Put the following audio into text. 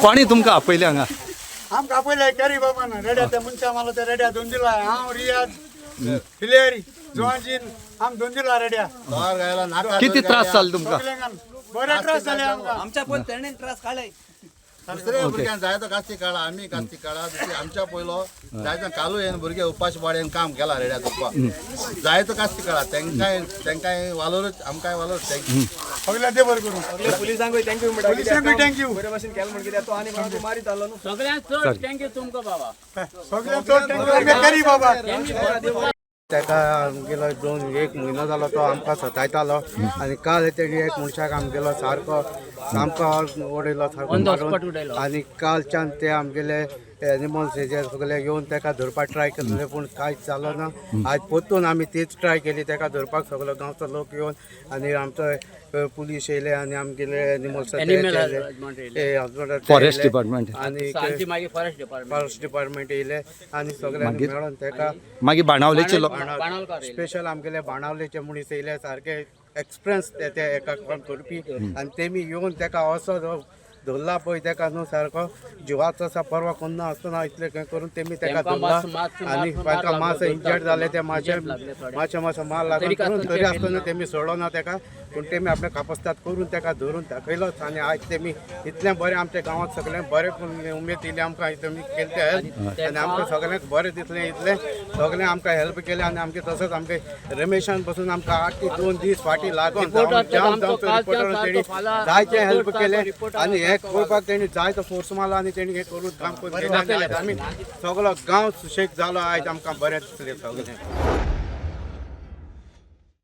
कोणी तुमकां आपयले हांगा आमकां आपयले कॅरी बाबान रेड्या त्या मनशा मला त्या रेड्या दोन दिला हांव रियाज हिलेरी जोहाजीन आम दोन दिला रेड्या किती त्रास जाले तुमकां सगळ्यांक बरे त्रास जाले आमकां आमच्या पण तेणेन त्रास काढाय दुसरे भुरग्यांक जाय तो कास्ती काळा आमी कास्ती काळा दुसरी आमच्या पयलो जाय तो कालू येन भुरगे उपास पाड्यान काम केला रेड्या तुका जाय तो कास्ती काळा तेंकाय वालोरच आमकांय वालोर सगळ्या ते बरें करून सगळे पुलिसांकूय थँक्यू पुलिसांक बी थँक्यू बरे भाशेन केलें म्हणजे तो आनी कोणाक मारीत आलो न्हू सगळ्यांत चड थँक्यू तुमकां बाबा सगळ्यांक चड थँक्यू आमकां कॅरी बाबा तेका आमगेलो एक म्हयनो जालो तो आमकां सतायतालो आनी काल तेणी एक मनशाक आमगेलो सारको सामको उडयलो सारको मारून आनी कालच्यान ते आमगेले एनिमल्स हेजे सगळे येवन तेका धरपाक ट्राय केल्ले पूण कांयच जालो ना आज परतून आमी तीच ट्राय केली तेका धरपाक सगळो गांवचो लोक येवन आनी आमचो पुलीस येयले आनी आमगेले एनिमल्स फॉरेस्ट डिपार्टमेंट आनी फॉरेस्ट डिपार्टमेंट येयले आनी सगळ्यांनी मेळोन तेका मागीर बाणावलेचे लोक स्पेशल आमगेले बाणावलेचे मनीस येयले सारके एक्सपिरियन्स ते एका काम करपी आनी तेमी येवन तेका असो धरला पळय तेका न्हू सारको जिवाचो असा परवा कोन्ना आसतना इतले खंय करून तेमी तेका धरला आनी ताका मातसो इंजर्ड जाले ते मातशे मार लागून करून तरी आसतना तेमी सोडलो ना तेका पूण तेमी आपले कापस्तात करून तेका धरून दाखयलोच आनी आयज तेमी इतलें बरें आमच्या गांवांत सगळ्यांक बरें उमेद दिली आमकां तेमी केले ते हेल्प आनी आमकां सगळ्यांक बरें दिसलें इतलें सगळें आमकां हेल्प केलें आनी आमगे तसोच आमगे रमेशान पासून आमकां 8 ते 2 दीस फाटीं लागून जाम रिपोर्टर तेणी जायते हेल्प केले आनी हे करपाक तेणी जायतो फोर्स मारलो आनी तेणी हें करून काम करून आमी सगळो गांव सुशेग जालो आयज आमकां बरें दिसलें सगळें